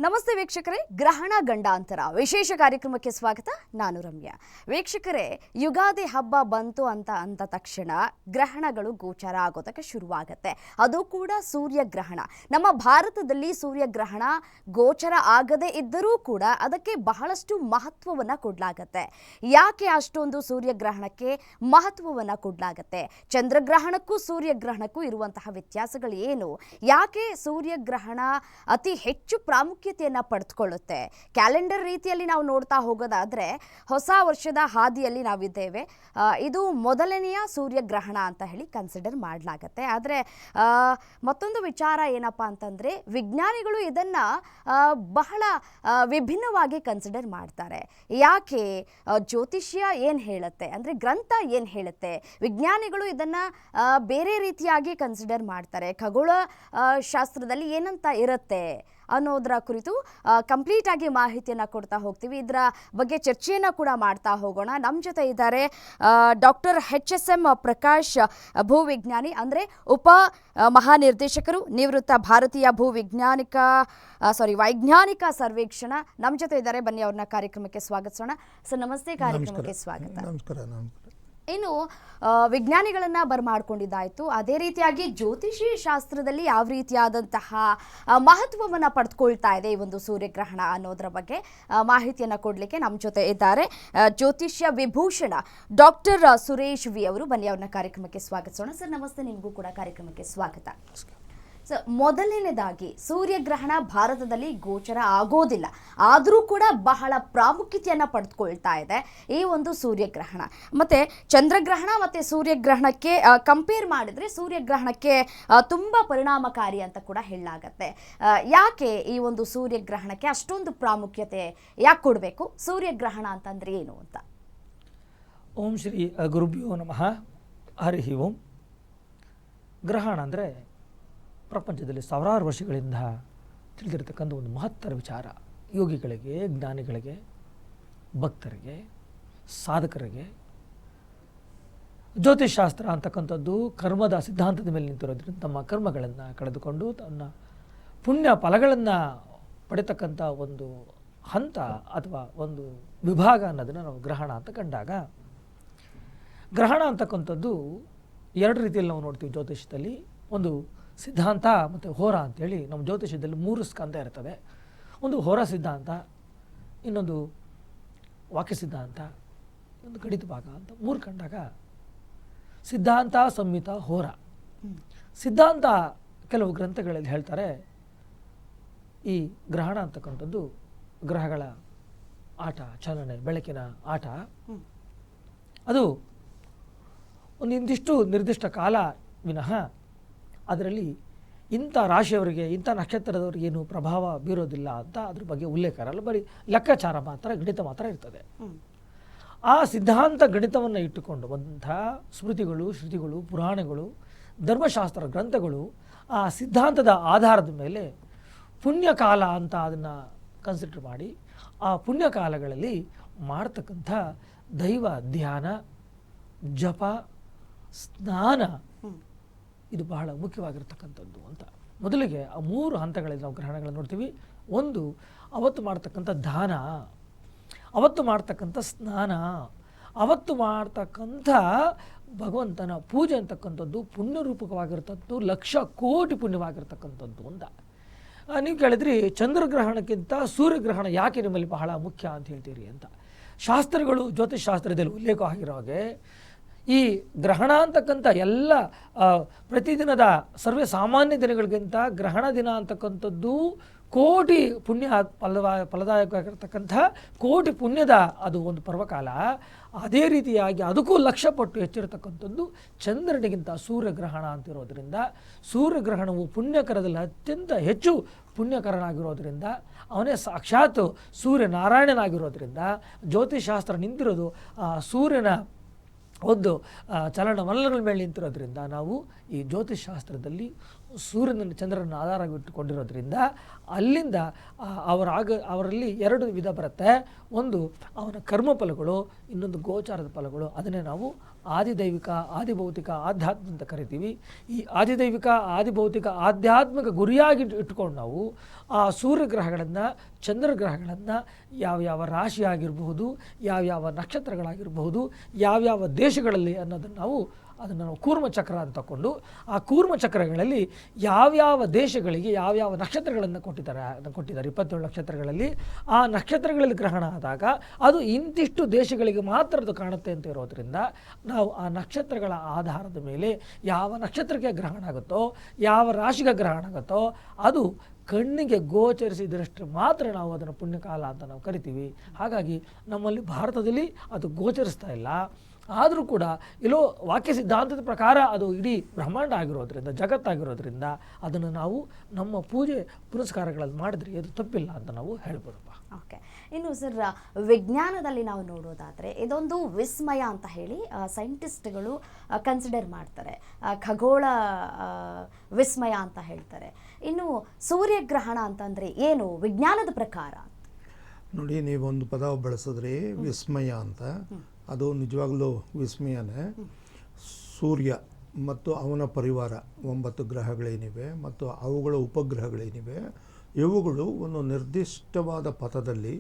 ನಮಸ್ತೆ ವೀಕ್ಷಕರೇ, ಗ್ರಹಣ ಗಂಡಾಂತರ ವಿಶೇಷ ಕಾರ್ಯಕ್ರಮಕ್ಕೆ ಸ್ವಾಗತ. ನಾನು ರಮ್ಯಾ. ವೀಕ್ಷಕರೇ, ಯುಗಾದಿ ಹಬ್ಬ ಬಂತು ಅಂತ ತಕ್ಷಣ ಗ್ರಹಣಗಳು ಗೋಚರ ಆಗೋದಕ್ಕೆ ಶುರುವಾಗುತ್ತೆ. ಅದು ಕೂಡ ಸೂರ್ಯಗ್ರಹಣ. ನಮ್ಮ ಭಾರತದಲ್ಲಿ ಸೂರ್ಯಗ್ರಹಣ ಗೋಚರ ಆಗದೇ ಇದ್ದರೂ ಕೂಡ ಅದಕ್ಕೆ ಬಹಳಷ್ಟು ಮಹತ್ವವನ್ನು ಕೊಡಲಾಗತ್ತೆ. ಯಾಕೆ ಅಷ್ಟೊಂದು ಸೂರ್ಯಗ್ರಹಣಕ್ಕೆ ಮಹತ್ವವನ್ನು ಕೊಡಲಾಗತ್ತೆ? ಚಂದ್ರಗ್ರಹಣಕ್ಕೂ ಸೂರ್ಯಗ್ರಹಣಕ್ಕೂ ಇರುವಂತಹ ವ್ಯತ್ಯಾಸಗಳು ಏನು? ಯಾಕೆ ಸೂರ್ಯಗ್ರಹಣ ಅತಿ ಹೆಚ್ಚು ಪ್ರಾಮುಖ್ಯತೆಯನ್ನು ಪಡೆದುಕೊಳ್ಳುತ್ತೆ? ಕ್ಯಾಲೆಂಡರ್ ರೀತಿಯಲ್ಲಿ ನಾವು ನೋಡ್ತಾ ಹೋಗೋದಾದರೆ ಹೊಸ ವರ್ಷದ ಹಾದಿಯಲ್ಲಿ ನಾವಿದ್ದೇವೆ. ಇದು ಮೊದಲನೆಯ ಸೂರ್ಯಗ್ರಹಣ ಅಂತ ಹೇಳಿ ಕನ್ಸಿಡರ್ ಮಾಡಲಾಗತ್ತೆ. ಆದರೆ ಮತ್ತೊಂದು ವಿಚಾರ ಏನಪ್ಪ ಅಂತಂದರೆ, ವಿಜ್ಞಾನಿಗಳು ಇದನ್ನು ಬಹಳ ವಿಭಿನ್ನವಾಗಿ ಕನ್ಸಿಡರ್ ಮಾಡ್ತಾರೆ. ಯಾಕೆ? ಜ್ಯೋತಿಷ್ಯ ಏನು ಹೇಳುತ್ತೆ, ಅಂದರೆ ಗ್ರಂಥ ಏನು ಹೇಳುತ್ತೆ, ವಿಜ್ಞಾನಿಗಳು ಇದನ್ನು ಬೇರೆ ರೀತಿಯಾಗಿ ಕನ್ಸಿಡರ್ ಮಾಡ್ತಾರೆ. ಖಗೋಳ ಶಾಸ್ತ್ರದಲ್ಲಿ ಏನಂತ ಇರುತ್ತೆ ಅನ್ನೋದರ ಕುರಿತು ಕಂಪ್ಲೀಟ್ ಆಗಿ ಮಾಹಿತಿಯನ್ನು ಕೊಡ್ತಾ ಹೋಗ್ತೀವಿ. ಇದರ ಬಗ್ಗೆ ಚರ್ಚೆಯನ್ನು ಕೂಡ ಮಾಡ್ತಾ ಹೋಗೋಣ. ನಮ್ಮ ಜೊತೆ ಇದ್ದಾರೆ ಡಾಕ್ಟರ್ HSM ಪ್ರಕಾಶ್, ಭೂವಿಜ್ಞಾನಿ, ಅಂದರೆ ಉಪ ಮಹಾನಿರ್ದೇಶಕರು, ನಿವೃತ್ತ ಭಾರತೀಯ ವೈಜ್ಞಾನಿಕ ಸರ್ವೇಕ್ಷಣ. ನಮ್ಮ ಜೊತೆ ಇದ್ದಾರೆ. ಬನ್ನಿ ಅವ್ರನ್ನ ಕಾರ್ಯಕ್ರಮಕ್ಕೆ ಸ್ವಾಗತಿಸೋಣ. ಸರ್ ನಮಸ್ತೆ, ಕಾರ್ಯಕ್ರಮಕ್ಕೆ ಸ್ವಾಗತ. ನಮಸ್ಕಾರ. ಇನ್ನು ವಿಜ್ಞಾನಿಗಳನ್ನು ಬರಮಾಡ್ಕೊಂಡಿದ್ದಾಯಿತು, ಅದೇ ರೀತಿಯಾಗಿ ಜ್ಯೋತಿಷಿ ಶಾಸ್ತ್ರದಲ್ಲಿ ಯಾವ ರೀತಿಯಾದಂತಹ ಮಹತ್ವವನ್ನು ಪಡೆದುಕೊಳ್ತಾ ಇದೆ ಈ ಒಂದು ಸೂರ್ಯಗ್ರಹಣ ಅನ್ನೋದರ ಬಗ್ಗೆ ಮಾಹಿತಿಯನ್ನು ಕೊಡಲಿಕ್ಕೆ ನಮ್ಮ ಜೊತೆ ಇದ್ದಾರೆ ಜ್ಯೋತಿಷ್ಯ ವಿಭೂಷಣ ಡಾಕ್ಟರ್ ಸುರೇಶ್ ವಿ ಅವರು. ಬನ್ನಿ ಅವ್ರನ್ನ ಕಾರ್ಯಕ್ರಮಕ್ಕೆ ಸ್ವಾಗತಿಸೋಣ. ಸರ್ ನಮಸ್ತೆ, ನಿಮಗೂ ಕೂಡ ಕಾರ್ಯಕ್ರಮಕ್ಕೆ ಸ್ವಾಗತ. ಸರ್, ಮೊದಲನೇದಾಗಿ ಸೂರ್ಯಗ್ರಹಣ ಭಾರತದಲ್ಲಿ ಗೋಚರ ಆಗೋದಿಲ್ಲ, ಆದರೂ ಕೂಡ ಬಹಳ ಪ್ರಾಮುಖ್ಯತೆಯನ್ನು ಪಡೆದುಕೊಳ್ತಾ ಇದೆ ಈ ಒಂದು ಸೂರ್ಯಗ್ರಹಣ. ಮತ್ತು ಚಂದ್ರಗ್ರಹಣ ಮತ್ತು ಸೂರ್ಯಗ್ರಹಣಕ್ಕೆ ಕಂಪೇರ್ ಮಾಡಿದರೆ ಸೂರ್ಯಗ್ರಹಣಕ್ಕೆ ತುಂಬ ಪರಿಣಾಮಕಾರಿ ಅಂತ ಕೂಡ ಹೇಳಲಾಗತ್ತೆ. ಯಾಕೆ ಈ ಒಂದು ಸೂರ್ಯಗ್ರಹಣಕ್ಕೆ ಅಷ್ಟೊಂದು ಪ್ರಾಮುಖ್ಯತೆ ಯಾಕೆ ಕೊಡಬೇಕು? ಸೂರ್ಯಗ್ರಹಣ ಅಂತಂದರೆ ಏನು ಅಂತ? ಓಂ ಶ್ರೀ ಗುರುಭ್ಯೋ ನಮಃ. ಹರಿ ಓಂ. ಗ್ರಹಣ ಅಂದರೆ ಪ್ರಪಂಚದಲ್ಲಿ ಸಾವಿರಾರು ವರ್ಷಗಳಿಂದ ತಿಳಿದಿರತಕ್ಕಂಥ ಒಂದು ಮಹತ್ತರ ವಿಚಾರ. ಯೋಗಿಗಳಿಗೆ, ಜ್ಞಾನಿಗಳಿಗೆ, ಭಕ್ತರಿಗೆ, ಸಾಧಕರಿಗೆ ಜ್ಯೋತಿಷಾಸ್ತ್ರ ಅಂತಕ್ಕಂಥದ್ದು ಕರ್ಮದ ಸಿದ್ಧಾಂತದ ಮೇಲೆ ನಿಂತಿರೋದ್ರಿಂದ ತಮ್ಮ ಕರ್ಮಗಳನ್ನು ಕಳೆದುಕೊಂಡು ತನ್ನ ಪುಣ್ಯ ಫಲಗಳನ್ನು ಪಡೆತಕ್ಕಂಥ ಒಂದು ಹಂತ ಅಥವಾ ಒಂದು ವಿಭಾಗ ಅನ್ನೋದನ್ನು ನಾವು ಗ್ರಹಣ ಅಂತ ಕಂಡಾಗ, ಗ್ರಹಣ ಅಂತಕ್ಕಂಥದ್ದು ಎರಡು ರೀತಿಯಲ್ಲಿ ನಾವು ನೋಡ್ತೀವಿ ಜ್ಯೋತಿಷದಲ್ಲಿ. ಒಂದು ಸಿದ್ಧಾಂತ ಮತ್ತು ಹೋರ ಅಂತೇಳಿ ನಮ್ಮ ಜ್ಯೋತಿಷದಲ್ಲಿ 3 ಸ್ಕಂದ ಇರ್ತವೆ. ಒಂದು ಹೋರ ಸಿದ್ಧಾಂತ, ಇನ್ನೊಂದು ವಾಕ್ಯ ಸಿದ್ಧಾಂತ, ಇನ್ನೊಂದು ಗಣಿತ ಭಾಗ ಅಂತ 3 ಕಂಡಾಗ ಸಿದ್ಧಾಂತ, ಸಂಹಿತ, ಹೋರ. ಸಿದ್ಧಾಂತ ಕೆಲವು ಗ್ರಂಥಗಳಲ್ಲಿ ಹೇಳ್ತಾರೆ ಈ ಗ್ರಹಣ ಅಂತಕ್ಕಂಥದ್ದು ಗ್ರಹಗಳ ಆಟ, ಚಲನೆ, ಬೆಳಕಿನ ಆಟ. ಅದು ಒಂದು ಇಂದಿಷ್ಟು ನಿರ್ದಿಷ್ಟ ಕಾಲ ವಿನಃ ಅದರಲ್ಲಿ ಇಂಥ ರಾಶಿಯವರಿಗೆ, ಇಂಥ ನಕ್ಷತ್ರದವರಿಗೆ ಏನು ಪ್ರಭಾವ ಬೀರೋದಿಲ್ಲ ಅಂತ ಅದ್ರ ಬಗ್ಗೆ ಉಲ್ಲೇಖ ಇರಲ್ಲ. ಬರೀ ಲೆಕ್ಕಾಚಾರ ಮಾತ್ರ, ಗಣಿತ ಮಾತ್ರ ಇರ್ತದೆ. ಆ ಸಿದ್ಧಾಂತ ಗಣಿತವನ್ನು ಇಟ್ಟುಕೊಂಡು ಬಂದಂಥ ಸ್ಮೃತಿಗಳು, ಶ್ರುತಿಗಳು, ಪುರಾಣಗಳು, ಧರ್ಮಶಾಸ್ತ್ರ ಗ್ರಂಥಗಳು ಆ ಸಿದ್ಧಾಂತದ ಆಧಾರದ ಮೇಲೆ ಪುಣ್ಯಕಾಲ ಅಂತ ಅದನ್ನು ಕನ್ಸಿಡರ್ ಮಾಡಿ ಆ ಪುಣ್ಯಕಾಲಗಳಲ್ಲಿ ಮಾಡ್ತಕ್ಕಂಥ ದೈವ ಧ್ಯಾನ, ಜಪ, ಸ್ನಾನ ಇದು ಬಹಳ ಮುಖ್ಯವಾಗಿರ್ತಕ್ಕಂಥದ್ದು ಅಂತ. ಮೊದಲಿಗೆ ಆ 3 ಹಂತಗಳಲ್ಲಿ ನಾವು ಗ್ರಹಣಗಳನ್ನು ನೋಡ್ತೀವಿ. ಒಂದು, ಅವತ್ತು ಮಾಡ್ತಕ್ಕಂಥ ದಾನ, ಅವತ್ತು ಮಾಡ್ತಕ್ಕಂಥ ಸ್ನಾನ, ಅವತ್ತು ಮಾಡ್ತಕ್ಕಂಥ ಭಗವಂತನ ಪೂಜೆ ಅಂತಕ್ಕಂಥದ್ದು ಪುಣ್ಯರೂಪಕವಾಗಿರ್ತದ್ದು, ಲಕ್ಷ ಕೋಟಿ ಪುಣ್ಯವಾಗಿರ್ತಕ್ಕಂಥದ್ದು ಅಂತ. ನೀವು ಕೇಳಿದ್ರಿ ಚಂದ್ರಗ್ರಹಣಕ್ಕಿಂತ ಸೂರ್ಯಗ್ರಹಣ ಯಾಕೆ ನಿಮ್ಮಲ್ಲಿ ಬಹಳ ಮುಖ್ಯ ಅಂತ ಹೇಳ್ತೀರಿ ಅಂತ. ಶಾಸ್ತ್ರಗಳು, ಜ್ಯೋತಿಷ್ ಶಾಸ್ತ್ರದಲ್ಲಿ ಉಲ್ಲೇಖ ಆಗಿರೋ ಹಾಗೆ ಈ ಗ್ರಹಣ ಅಂತಕ್ಕಂಥ ಎಲ್ಲ ಪ್ರತಿದಿನದ ಸರ್ವೇ ಸಾಮಾನ್ಯ ದಿನಗಳಿಗಿಂತ ಗ್ರಹಣ ದಿನ ಅಂತಕ್ಕಂಥದ್ದು ಕೋಟಿ ಪುಣ್ಯ ಫಲದಾಯಕವಾಗಿರ್ತಕ್ಕಂಥ ಕೋಟಿ ಪುಣ್ಯದ ಅದು ಒಂದು ಪರ್ವಕಾಲ. ಅದೇ ರೀತಿಯಾಗಿ ಅದಕ್ಕೂ 1,00,000 ಪಟ್ಟು ಹೆಚ್ಚಿರತಕ್ಕಂಥದ್ದು ಚಂದ್ರನಿಗಿಂತ ಸೂರ್ಯಗ್ರಹಣ ಅಂತಿರೋದ್ರಿಂದ, ಸೂರ್ಯಗ್ರಹಣವು ಪುಣ್ಯಕರದಲ್ಲಿ ಅತ್ಯಂತ ಹೆಚ್ಚು ಪುಣ್ಯಕರನಾಗಿರೋದ್ರಿಂದ, ಅವನೇ ಸಾಕ್ಷಾತ್ ಸೂರ್ಯನಾರಾಯಣನಾಗಿರೋದ್ರಿಂದ ಜ್ಯೋತಿಷಾಸ್ತ್ರ ನಿಂತಿರೋದು ಸೂರ್ಯನ ಒಂದು ಚಲನವಲನಗಳ ಮೇಲೆ ನಿಂತಿರೋದ್ರಿಂದ ನಾವು ಈ ಜ್ಯೋತಿಷಾಸ್ತ್ರದಲ್ಲಿ ಸೂರ್ಯನ ಚಂದ್ರನ ಆಧಾರವಿಟ್ಟುಕೊಂಡಿರೋದ್ರಿಂದ ಅಲ್ಲಿಂದ ಅವರಲ್ಲಿ 2 ವಿಧ ಬರುತ್ತೆ. ಒಂದು ಅವನ ಕರ್ಮ ಫಲಗಳು, ಇನ್ನೊಂದು ಗೋಚಾರದ ಫಲಗಳು. ಅದನ್ನೇ ನಾವು ಆದಿದೈವಿಕ ಆದಿಭೌತಿಕ ಆಧ್ಯಾತ್ಮ ಅಂತ ಕರಿತೀವಿ. ಈ ಆದಿದೈವಿಕ ಆದಿಭೌತಿಕ ಆಧ್ಯಾತ್ಮಿಕ ಗುರಿಯಾಗಿ ಇಟ್ಕೊಂಡು ನಾವು ಆ ಸೂರ್ಯಗ್ರಹಗಳನ್ನು ಚಂದ್ರಗ್ರಹಗಳನ್ನು ಯಾವ್ಯಾವ ರಾಶಿ ಆಗಿರಬಹುದು, ಯಾವ್ಯಾವ ನಕ್ಷತ್ರಗಳಾಗಿರಬಹುದು, ಯಾವ್ಯಾವ ದೇಶಗಳಲ್ಲಿ ಅನ್ನೋದನ್ನು ನಾವು ಕೂರ್ಮಚಕ್ರ ಅಂತ ತಗೊಂಡು ಆ ಕೂರ್ಮಚಕ್ರಗಳಲ್ಲಿ ಯಾವ್ಯಾವ ದೇಶಗಳಿಗೆ ಯಾವ್ಯಾವ ನಕ್ಷತ್ರಗಳನ್ನು ಕೊಟ್ಟಿದ್ದಾರೆ 27 ನಕ್ಷತ್ರಗಳಲ್ಲಿ ಆ ನಕ್ಷತ್ರಗಳಲ್ಲಿ ಗ್ರಹಣ ಆದಾಗ ಅದು ಇಂತಿಷ್ಟು ದೇಶಗಳಿಗೆ ಮಾತ್ರ ಅದು ಕಾಣುತ್ತೆ ಅಂತ ಇರೋದ್ರಿಂದ ನಾವು ಆ ನಕ್ಷತ್ರಗಳ ಆಧಾರದ ಮೇಲೆ ಯಾವ ನಕ್ಷತ್ರಕ್ಕೆ ಗ್ರಹಣ ಆಗುತ್ತೋ ಯಾವ ರಾಶಿಗೆ ಗ್ರಹಣ ಆಗುತ್ತೋ ಅದು ಕಣ್ಣಿಗೆ ಗೋಚರಿಸಿದರಷ್ಟು ಮಾತ್ರ ನಾವು ಅದನ್ನು ಪುಣ್ಯಕಾಲ ಅಂತ ನಾವು ಕರಿತೀವಿ. ಹಾಗಾಗಿ ನಮ್ಮಲ್ಲಿ ಭಾರತದಲ್ಲಿ ಅದು ಗೋಚರಿಸ್ತಾ ಇಲ್ಲ. ಆದರೂ ಕೂಡ ಎಲ್ಲೋ ವಾಕ್ಯ ಸಿದ್ಧಾಂತದ ಪ್ರಕಾರ ಅದು ಇಡೀ ಬ್ರಹ್ಮಾಂಡ ಆಗಿರೋದ್ರಿಂದ ಜಗತ್ತಾಗಿರೋದ್ರಿಂದ ಅದನ್ನು ನಾವು ನಮ್ಮ ಪೂಜೆ ಪುರಸ್ಕಾರಗಳಲ್ಲಿ ಮಾಡಿದ್ರೆ ಅದು ತಪ್ಪಿಲ್ಲ ಅಂತ ನಾವು ಹೇಳ್ಬೋದಪ್ಪ. ಓಕೆ, ಇನ್ನು ಸರ್ ವಿಜ್ಞಾನದಲ್ಲಿ ನಾವು ನೋಡೋದಾದರೆ ಇದೊಂದು ವಿಸ್ಮಯ ಅಂತ ಹೇಳಿ ಸೈಂಟಿಸ್ಟ್ಗಳು ಕನ್ಸಿಡರ್ ಮಾಡ್ತಾರೆ, ಖಗೋಳ ವಿಸ್ಮಯ ಅಂತ ಹೇಳ್ತಾರೆ. ಇನ್ನು ಸೂರ್ಯಗ್ರಹಣ ಅಂತಂದರೆ ಏನು ವಿಜ್ಞಾನದ ಪ್ರಕಾರ? ನೋಡಿ, ನೀವೊಂದು ಪದ ಬಳಸಿದ್ರಿ ವಿಸ್ಮಯ ಅಂತ. ಅದು ನಿಜವಾಗ್ಲೂ ವಿಸ್ಮಯನೇ. ಸೂರ್ಯ ಮತ್ತು ಅವನ ಪರಿವಾರ 9 ಗ್ರಹಗಳೇನಿವೆ ಮತ್ತು ಅವುಗಳ ಉಪಗ್ರಹಗಳೇನಿವೆ ಇವುಗಳು ಒಂದು ನಿರ್ದಿಷ್ಟವಾದ ಪಥದಲ್ಲಿ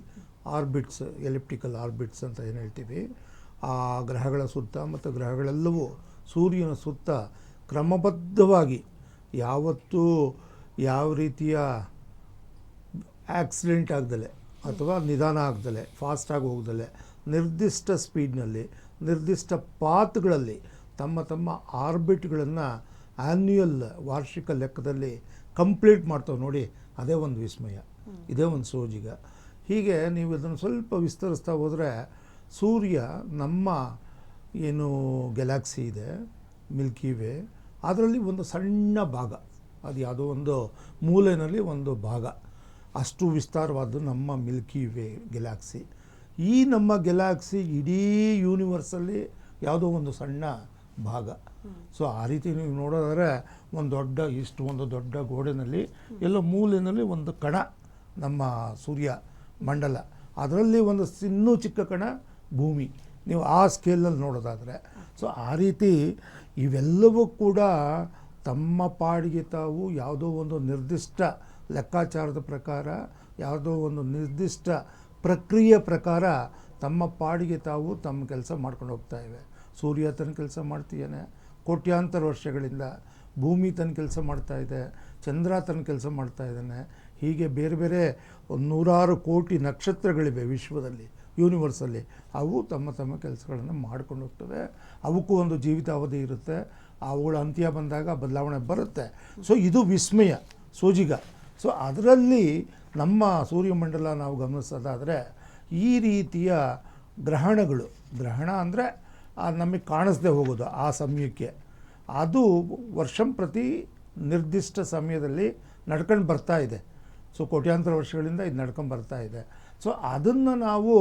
ಆರ್ಬಿಟ್ಸ್, ಎಲಿಪ್ಟಿಕಲ್ ಆರ್ಬಿಟ್ಸ್ ಅಂತ ಏನು ಹೇಳ್ತೀವಿ, ಆ ಗ್ರಹಗಳ ಸುತ್ತ ಮತ್ತು ಗ್ರಹಗಳೆಲ್ಲವೂ ಸೂರ್ಯನ ಸುತ್ತ ಕ್ರಮಬದ್ಧವಾಗಿ ಯಾವತ್ತೂ ಯಾವ ರೀತಿಯ ಆಕ್ಸಿಡೆಂಟ್ ಆಗ್ದಲೆ ಅಥವಾ ನಿಧಾನ ಆಗ್ದಲೆ ಫಾಸ್ಟಾಗಿ ಹೋಗ್ದಲೆ ನಿರ್ದಿಷ್ಟ ಸ್ಪೀಡ್ನಲ್ಲಿ ನಿರ್ದಿಷ್ಟ ಪಾತ್ಗಳಲ್ಲಿ ತಮ್ಮ ತಮ್ಮ ಆರ್ಬಿಟ್ಗಳನ್ನು ಆ್ಯನ್ಯುಯಲ್ ವಾರ್ಷಿಕ ಲೆಕ್ಕದಲ್ಲಿ ಕಂಪ್ಲೀಟ್ ಮಾಡ್ತಾವೆ ನೋಡಿ. ಅದೇ ಒಂದು ವಿಸ್ಮಯ, ಇದೇ ಒಂದು ಸೋಜಿಗ. ಹೀಗೆ ನೀವು ಇದನ್ನು ಸ್ವಲ್ಪ ವಿಸ್ತರಿಸ್ತಾ ಹೋದರೆ ಸೂರ್ಯ ನಮ್ಮ ಏನು ಗ್ಯಾಲಕ್ಸಿ ಇದೆ ಮಿಲ್ಕಿ ವೇ ಅದರಲ್ಲಿ ಒಂದು ಸಣ್ಣ ಭಾಗ, ಅದು ಯಾವುದೋ ಒಂದು ಮೂಲೆಯಲ್ಲಿ ಒಂದು ಭಾಗ, ಅಷ್ಟು ವಿಸ್ತಾರವಾದ್ದು ನಮ್ಮ ಮಿಲ್ಕಿ ವೇ ಗ್ಯಾಲಕ್ಸಿ. ಈ ನಮ್ಮ ಗ್ಯಾಲಕ್ಸಿ ಇಡೀ ಯೂನಿವರ್ಸಲ್ಲಿ ಯಾವುದೋ ಒಂದು ಸಣ್ಣ ಭಾಗ. ಸೊ ಆ ರೀತಿ ನೀವು ನೋಡೋದಾದ್ರೆ ಒಂದು ದೊಡ್ಡ ಗೋಡೆನಲ್ಲಿ ಎಲ್ಲೋ ಮೂಲೆಯಲ್ಲಿ ಒಂದು ಕಣ ನಮ್ಮ ಸೂರ್ಯ ಮಂಡಲ, ಅದರಲ್ಲಿ ಒಂದು ಇನ್ನೂ ಚಿಕ್ಕ ಕಣ ಭೂಮಿ, ನೀವು ಆ ಸ್ಕೇಲಲ್ಲಿ ನೋಡೋದಾದರೆ. ಸೊ ಆ ರೀತಿ ಇವೆಲ್ಲವೂ ಕೂಡ ತಮ್ಮ ಪಾಡಿಗೆ ತಾವು ಯಾವುದೋ ಒಂದು ನಿರ್ದಿಷ್ಟ ಲೆಕ್ಕಾಚಾರದ ಪ್ರಕಾರ, ಯಾವುದೋ ಒಂದು ನಿರ್ದಿಷ್ಟ ಪ್ರಕ್ರಿಯೆ ಪ್ರಕಾರ ತಮ್ಮ ಪಾಡಿಗೆ ತಾವು ತಮ್ಮ ಕೆಲಸ ಮಾಡ್ಕೊಂಡು ಹೋಗ್ತಾ ಇವೆ. ಸೂರ್ಯ ತನ್ನ ಕೆಲಸ ಮಾಡ್ತಿದ್ದಾನೆ ಕೋಟ್ಯಾಂತರ ವರ್ಷಗಳಿಂದ, ಭೂಮಿ ತನ್ನ ಕೆಲಸ ಮಾಡ್ತಾ ಇದೆ, ಚಂದ್ರ ತನ್ನ ಕೆಲಸ ಮಾಡ್ತಾ ಇದ್ದಾನೆ. ಹೀಗೆ ಬೇರೆ ಬೇರೆ 100 ಕೋಟಿ ನಕ್ಷತ್ರಗಳಿವೆ ವಿಶ್ವದಲ್ಲಿ, ಯೂನಿವರ್ಸಲ್ಲಿ. ಅವು ತಮ್ಮ ತಮ್ಮ ಕೆಲಸಗಳನ್ನು ಮಾಡ್ಕೊಂಡು ಹೋಗ್ತವೆ. ಅವಕ್ಕೂ ಒಂದು ಜೀವಿತಾವಧಿ ಇರುತ್ತೆ, ಅವುಗಳ ಅಂತ್ಯ ಬಂದಾಗ ಬದಲಾವಣೆ ಬರುತ್ತೆ. ಸೊ ಇದು ವಿಸ್ಮಯ, ಸೋಜಿಗ. ಸೊ ಅದರಲ್ಲಿ ನಮ್ಮ ಸೂರ್ಯಮಂಡಲ ನಾವು ಗಮನಿಸೋದಾದರೆ ಈ ರೀತಿಯ ಗ್ರಹಣಗಳು, ಗ್ರಹಣ ಅಂದರೆ ನಮಗೆ ಕಾಣಿಸ್ದೆ ಹೋಗೋದು ಆ ಸಮಯಕ್ಕೆ, ಅದು ವರ್ಷಂಪ್ರತಿ ನಿರ್ದಿಷ್ಟ ಸಮಯದಲ್ಲಿ ನಡ್ಕೊಂಡು ಬರ್ತಾ ಇದೆ. ಸೊ ಕೋಟ್ಯಾಂತರ ವರ್ಷಗಳಿಂದ ಇದು ನಡ್ಕೊಂಡು ಬರ್ತಾ ಇದೆ. ಸೊ ಅದನ್ನು ನಾವು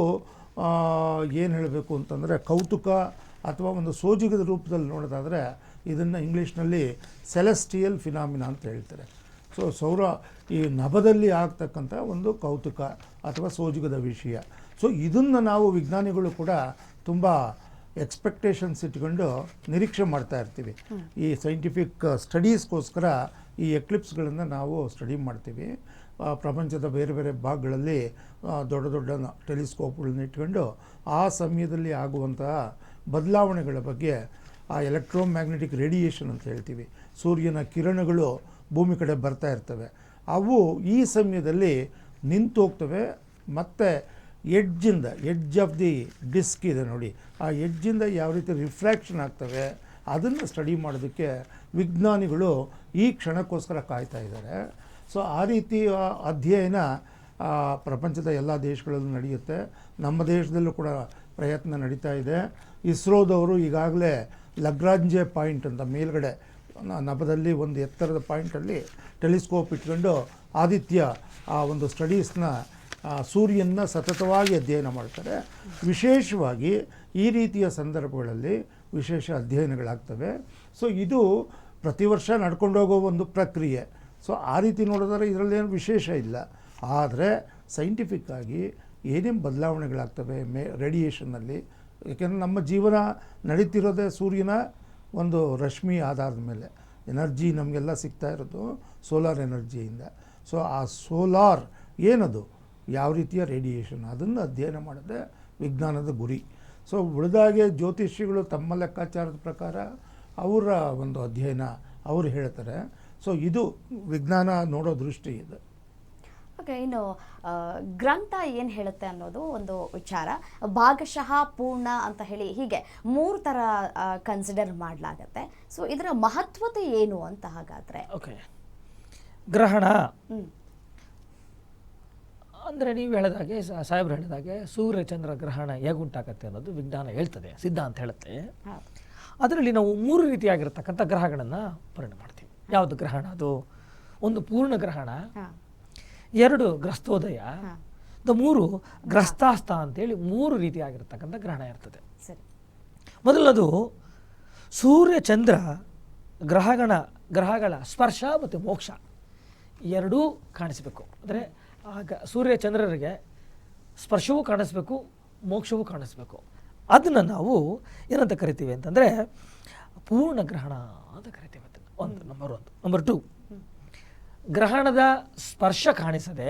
ಏನು ಹೇಳಬೇಕು ಅಂತಂದರೆ ಕೌತುಕ ಅಥವಾ ಒಂದು ಸೋಜಿಗದ ರೂಪದಲ್ಲಿ ನೋಡೋದಾದರೆ ಇದನ್ನು ಇಂಗ್ಲೀಷ್ನಲ್ಲಿ ಸೆಲೆಸ್ಟಿಯಲ್ ಫಿನಾಮಿನಾ ಅಂತ ಹೇಳ್ತಾರೆ. ಸೊ ಈ ನಭದಲ್ಲಿ ಆಗ್ತಕ್ಕಂಥ ಒಂದು ಕೌತುಕ ಅಥವಾ ಸೋಜಿಗದ ವಿಷಯ. ಸೊ ಇದನ್ನು ನಾವು ವಿಜ್ಞಾನಿಗಳು ಕೂಡ ತುಂಬ ಎಕ್ಸ್ಪೆಕ್ಟೇಷನ್ಸ್ ಇಟ್ಕೊಂಡು ನಿರೀಕ್ಷೆ ಮಾಡ್ತಾ ಇರ್ತೀವಿ. ಈ ಸೈಂಟಿಫಿಕ್ ಸ್ಟಡೀಸ್ಗೋಸ್ಕರ ಈ ಎಕ್ಲಿಪ್ಸ್ಗಳನ್ನು ನಾವು ಸ್ಟಡಿ ಮಾಡ್ತೀವಿ. ಪ್ರಪಂಚದ ಬೇರೆ ಬೇರೆ ಭಾಗಗಳಲ್ಲಿ ದೊಡ್ಡ ದೊಡ್ಡ ಟೆಲಿಸ್ಕೋಪ್ಗಳನ್ನ ಇಟ್ಕೊಂಡು ಆ ಸಮಯದಲ್ಲಿ ಆಗುವಂತಹ ಬದಲಾವಣೆಗಳ ಬಗ್ಗೆ, ಆ ಎಲೆಕ್ಟ್ರೋಮ್ಯಾಗ್ನೆಟಿಕ್ ರೇಡಿಯೇಷನ್ ಅಂತ ಹೇಳ್ತೀವಿ, ಸೂರ್ಯನ ಕಿರಣಗಳು ಭೂಮಿ ಕಡೆ ಬರ್ತಾ ಇರ್ತವೆ, ಅವು ಈ ಸಮಯದಲ್ಲಿ ನಿಂತು ಹೋಗ್ತವೆ. ಮತ್ತು ಎಡ್ಜ್ ಆಫ್ ದಿ ಡಿಸ್ಕ್ ಇದೆ ನೋಡಿ, ಆ ಎಡ್ಜಿಂದ ಯಾವ ರೀತಿ ರಿಫ್ರ್ಯಾಕ್ಷನ್ ಆಗ್ತವೆ ಅದನ್ನು ಸ್ಟಡಿ ಮಾಡೋದಕ್ಕೆ ವಿಜ್ಞಾನಿಗಳು ಈ ಕ್ಷಣಕ್ಕೋಸ್ಕರ ಕಾಯ್ತಾ ಇದ್ದಾರೆ. ಸೊ ಆ ರೀತಿ ಅಧ್ಯಯನ ಪ್ರಪಂಚದ ಎಲ್ಲ ದೇಶಗಳಲ್ಲೂ ನಡೆಯುತ್ತೆ. ನಮ್ಮ ದೇಶದಲ್ಲೂ ಕೂಡ ಪ್ರಯತ್ನ ನಡೀತಾ ಇದೆ. ಇಸ್ರೋದವರು ಈಗಾಗಲೇ ಲಗ್ರಾಂಜೆ ಪಾಯಿಂಟ್ ಅಂತ ಮೇಲ್ಗಡೆ ನಭದಲ್ಲಿ ಒಂದು ಎತ್ತರದ ಪಾಯಿಂಟಲ್ಲಿ ಟೆಲಿಸ್ಕೋಪ್ ಇಟ್ಕೊಂಡು ಆದಿತ್ಯ ಆ ಒಂದು ಸ್ಟಡೀಸ್ನ ಸೂರ್ಯನ ಸತತವಾಗಿ ಅಧ್ಯಯನ ಮಾಡ್ತಾರೆ. ವಿಶೇಷವಾಗಿ ಈ ರೀತಿಯ ಸಂದರ್ಭಗಳಲ್ಲಿ ವಿಶೇಷ ಅಧ್ಯಯನಗಳಾಗ್ತವೆ. ಸೊ ಇದು ಪ್ರತಿ ವರ್ಷ ನಡ್ಕೊಂಡೋಗೋ ಒಂದು ಪ್ರಕ್ರಿಯೆ. ಸೊ ಆ ರೀತಿ ನೋಡಿದ್ರೆ ಇದರಲ್ಲೇನು ವಿಶೇಷ ಇಲ್ಲ. ಆದರೆ ಸೈಂಟಿಫಿಕ್ಕಾಗಿ ಏನೇನು ಬದಲಾವಣೆಗಳಾಗ್ತವೆ ರೇಡಿಯೇಷನ್ನಲ್ಲಿ, ಏಕೆಂದರೆ ನಮ್ಮ ಜೀವನ ನಡೀತಿರೋದೇ ಸೂರ್ಯನ ಒಂದು ರಶ್ಮಿ ಆಧಾರದ ಮೇಲೆ. ಎನರ್ಜಿ ನಮಗೆಲ್ಲ ಸಿಗ್ತಾ ಇರೋದು ಸೋಲಾರ್ ಎನರ್ಜಿಯಿಂದ. ಸೊ ಆ ಸೋಲಾರ್ ಏನದು, ಯಾವ ರೀತಿಯ ರೇಡಿಯೇಷನ್, ಅದನ್ನು ಅಧ್ಯಯನ ಮಾಡೋದೇ ವಿಜ್ಞಾನದ ಗುರಿ. ಸೊ ಉಳಿದಾಗೆ ಜ್ಯೋತಿಷಿಗಳು ತಮ್ಮ ಲೆಕ್ಕಾಚಾರದ ಪ್ರಕಾರ ಅವರ ಒಂದು ಅಧ್ಯಯನ ಅವರು ಹೇಳ್ತಾರೆ. ಸೊ ಇದು ವಿಜ್ಞಾನ ನೋಡೋ ದೃಷ್ಟಿ ಇದೆ. ಓಕೆ, ಇನ್ನು ಗ್ರಂಥ ಏನು ಹೇಳುತ್ತೆ ಅನ್ನೋದು ಒಂದು ವಿಚಾರ. ಭಾಗಶಃ, ಪೂರ್ಣ ಅಂತ ಹೇಳಿ ಹೀಗೆ 3 ಥರ ಕನ್ಸಿಡರ್ ಮಾಡಲಾಗತ್ತೆ. ಸೊ ಇದರ ಮಹತ್ವತೆ ಏನು ಅಂತ ಹಾಗಾದರೆ? ಓಕೆ, ಗ್ರಹಣ ಹ್ಞೂ ಅಂದರೆ ನೀವು ಹೇಳಿದಾಗೆ ಸಾಹೇಬ್ರು ಹೇಳಿದಾಗೆ ಸೂರ್ಯ ಚಂದ್ರ ಗ್ರಹಣ ಹೇಗುಂಟಾಗತ್ತೆ ಅನ್ನೋದು ವಿಜ್ಞಾನ ಹೇಳ್ತದೆ, ಸಿದ್ಧಾಂತ ಹೇಳುತ್ತೆ. ಹೌದು. ಅದರಲ್ಲಿ ನಾವು 3 ರೀತಿಯಾಗಿರ್ತಕ್ಕಂಥ ಗ್ರಹಗಳನ್ನು ಪರಿಣಾಮ ಮಾಡ್ತೀವಿ. ಯಾವುದು ಗ್ರಹಣ? ಅದು ಒಂದು ಪೂರ್ಣ ಗ್ರಹಣ, ಹಾಂ 2 ಗ್ರಸ್ತೋದಯ, 3 ಗ್ರಸ್ತಾಸ್ತ ಅಂತೇಳಿ 3 ರೀತಿಯಾಗಿರ್ತಕ್ಕಂಥ ಗ್ರಹಣ ಇರ್ತದೆ. ಸರಿ. ಮೊದಲದು ಸೂರ್ಯ ಚಂದ್ರ ಗ್ರಹಗಳ ಸ್ಪರ್ಶ ಮತ್ತು ಮೋಕ್ಷ ಎರಡೂ ಕಾಣಿಸಬೇಕು. ಅಂದರೆ ಆಗ ಸೂರ್ಯ ಚಂದ್ರರಿಗೆ ಸ್ಪರ್ಶವೂ ಕಾಣಿಸ್ಬೇಕು, ಮೋಕ್ಷವೂ ಕಾಣಿಸ್ಬೇಕು. ಅದನ್ನು ನಾವು ಏನಂತ ಕರಿತೀವಿ ಅಂತಂದರೆ ಪೂರ್ಣ ಗ್ರಹಣ ಅಂತ ಕರಿತೀವಿ. ಅದನ್ನು ನಂಬರ್ 1. ನಂಬರ್ 2, ಗ್ರಹಣದ ಸ್ಪರ್ಶ ಕಾಣಿಸದೆ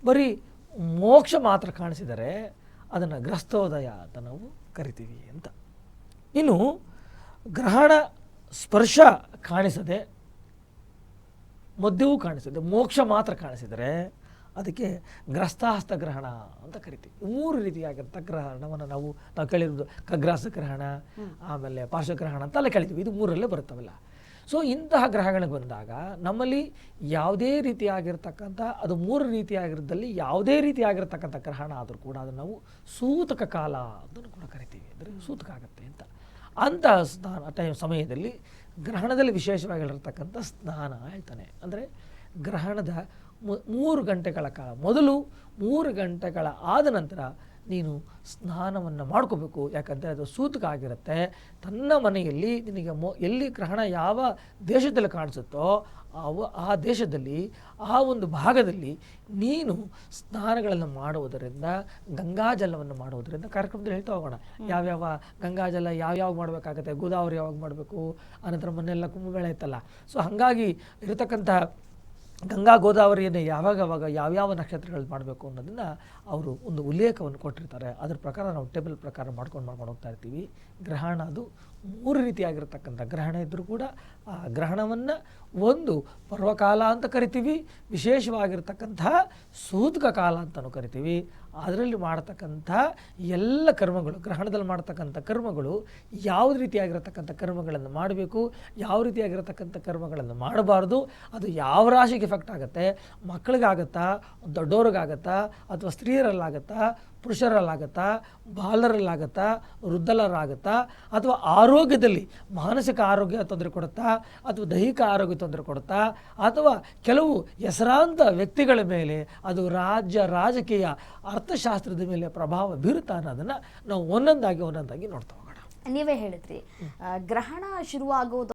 ಬರೀ ಮೋಕ್ಷ ಮಾತ್ರ ಕಾಣಿಸಿದರೆ ಅದನ್ನು ಗ್ರಸ್ತೋದಯ ಅಂತ ನಾವು ಕರಿತೀವಿ ಅಂತ. ಇನ್ನು ಗ್ರಹಣ ಸ್ಪರ್ಶ ಕಾಣಿಸದೆ ಮಧ್ಯವೂ ಕಾಣಿಸದೆ ಮೋಕ್ಷ ಮಾತ್ರ ಕಾಣಿಸಿದರೆ ಅದಕ್ಕೆ ಗ್ರಸ್ತಾಸ್ತ ಗ್ರಹಣ ಅಂತ ಕರಿತೀವಿ. 3 ರೀತಿಯಾಗಿರ್ತ ಗ್ರಹಣವನ್ನು ನಾವು ಕೇಳಿರೋದು ಖಗ್ರಾಸ ಗ್ರಹಣ, ಆಮೇಲೆ ಪಾರ್ಶ್ವಗ್ರಹಣ ಅಂತೆಲ್ಲ ಕೇಳಿದ್ದೀವಿ. ಇದು 3ರಲ್ಲೇ ಬರುತ್ತವಲ್ಲ. ಸೊ ಇಂತಹ ಗ್ರಹಗಳಿಗೆ ಬಂದಾಗ ನಮ್ಮಲ್ಲಿ ಯಾವುದೇ ರೀತಿಯಾಗಿರ್ತಕ್ಕಂಥ ಅದು 3 ರೀತಿಯಾಗಿರೋದ್ರಲ್ಲಿ ಯಾವುದೇ ರೀತಿಯಾಗಿರ್ತಕ್ಕಂಥ ಗ್ರಹಣ ಆದರೂ ಕೂಡ ಅದನ್ನು ನಾವು ಸೂತಕ ಕಾಲ ಅಂತಲೂ ಕೂಡ ಕರಿತೀವಿ. ಅಂದರೆ ಸೂತಕ ಆಗುತ್ತೆ ಅಂತ. ಅಂತಹ ಸಮಯದಲ್ಲಿ ಗ್ರಹಣದಲ್ಲಿ ವಿಶೇಷವಾಗಿರತಕ್ಕಂಥ ಸ್ನಾನ ಹೇಳ್ತಾನೆ. ಅಂದರೆ ಗ್ರಹಣದ 3 ಗಂಟೆಗಳ ಕಾಲ ಮೊದಲು 3 ಗಂಟೆಗಳ ಆದ ನಂತರ ನೀನು ಸ್ನಾನವನ್ನು ಮಾಡ್ಕೋಬೇಕು. ಯಾಕಂದರೆ ಅದು ಸೂತಕ ಆಗಿರುತ್ತೆ. ತನ್ನ ಮನೆಯಲ್ಲಿ ನಿನಗೆ ಎಲ್ಲಿ ಗ್ರಹಣ ಯಾವ ದೇಶದಲ್ಲಿ ಕಾಣಿಸುತ್ತೋ ಆ ದೇಶದಲ್ಲಿ ಆ ಒಂದು ಭಾಗದಲ್ಲಿ ನೀನು ಸ್ನಾನಗಳನ್ನು ಮಾಡುವುದರಿಂದ, ಗಂಗಾಜಲವನ್ನು ಮಾಡುವುದರಿಂದ, ಕಾರ್ಯಕ್ರಮದಲ್ಲಿ ಹೇಳ್ತಾ ಹೋಗೋಣ ಯಾವ್ಯಾವ ಗಂಗಾಜಲ ಯಾವ್ಯಾವ ಮಾಡಬೇಕಾಗತ್ತೆ, ಗೋದಾವರಿ ಯಾವಾಗ ಮಾಡಬೇಕು, ಅನಂತರ ಮೊನ್ನೆಲ್ಲ ಕುಂಭಮೇಳ ಇತ್ತಲ್ಲ. ಸೊ ಹಾಗಾಗಿ ಇರತಕ್ಕಂಥ ಗಂಗಾ ಗೋದಾವರಿಯನ್ನು ಯಾವಾಗ ಯಾವ್ಯಾವ ನಕ್ಷತ್ರಗಳು ಮಾಡಬೇಕು ಅನ್ನೋದನ್ನು ಅವರು ಒಂದು ಉಲ್ಲೇಖವನ್ನು ಕೊಟ್ಟಿರ್ತಾರೆ. ಅದ್ರ ಪ್ರಕಾರ ನಾವು ಟೇಬಲ್ ಪ್ರಕಾರ ಮಾಡ್ಕೊಂಡು ಹೋಗ್ತಾ ಇರ್ತೀವಿ. ಗ್ರಹಣ ಅದು 3 ರೀತಿಯಾಗಿರ್ತಕ್ಕಂಥ ಗ್ರಹಣ ಇದ್ದರೂ ಕೂಡ ಆ ಗ್ರಹಣವನ್ನು ಒಂದು ಪರ್ವಕಾಲ ಅಂತ ಕರಿತೀವಿ, ವಿಶೇಷವಾಗಿರ್ತಕ್ಕಂಥ ಸೂತಕ ಕಾಲ ಅಂತಲೂ ಕರಿತೀವಿ. ಅದರಲ್ಲಿ ಮಾಡತಕ್ಕಂಥ ಎಲ್ಲ ಕರ್ಮಗಳು, ಗ್ರಹಣದಲ್ಲಿ ಮಾಡ್ತಕ್ಕಂಥ ಕರ್ಮಗಳು ಯಾವುದೇ ರೀತಿಯಾಗಿರತಕ್ಕಂಥ ಕರ್ಮಗಳನ್ನು ಮಾಡಬೇಕು, ಯಾವ ರೀತಿಯಾಗಿರತಕ್ಕಂಥ ಕರ್ಮಗಳನ್ನು ಮಾಡಬಾರ್ದು, ಅದು ಯಾವ ರಾಶಿಗೆ ಎಫೆಕ್ಟ್ ಆಗುತ್ತೆ, ಮಕ್ಕಳಿಗಾಗತ್ತಾ, ದೊಡ್ಡವ್ರಿಗಾಗತ್ತಾ, ಅಥವಾ ಸ್ತ್ರೀಯರಲ್ಲಾಗತ್ತಾ, ಪುರುಷರಲ್ಲಾಗತ್ತಾ, ಬಾಲರಲ್ಲಾಗತ್ತಾ, ವೃದ್ಧರಾಗತ್ತಾ, ಅಥವಾ ಆರೋಗ್ಯದಲ್ಲಿ ಮಾನಸಿಕ ಆರೋಗ್ಯ ತೊಂದರೆ ಕೊಡುತ್ತಾ, ಅಥವಾ ದೈಹಿಕ ಆರೋಗ್ಯ ತೊಂದರೆ ಕೊಡುತ್ತಾ, ಅಥವಾ ಕೆಲವು ಹೆಸರಾಂತ ವ್ಯಕ್ತಿಗಳ ಮೇಲೆ ಅದು ರಾಜಕೀಯ ಅರ್ಥಶಾಸ್ತ್ರದ ಮೇಲೆ ಪ್ರಭಾವ ಬೀರುತ್ತಾ ಅನ್ನೋದನ್ನು ನಾವು ಒಂದೊಂದಾಗಿ ನೋಡ್ತಾ ಹೋಗೋಣ. ನೀವೇ ಹೇಳಿದ್ರಿ ಗ್ರಹಣ ಶುರುವಾಗೋದು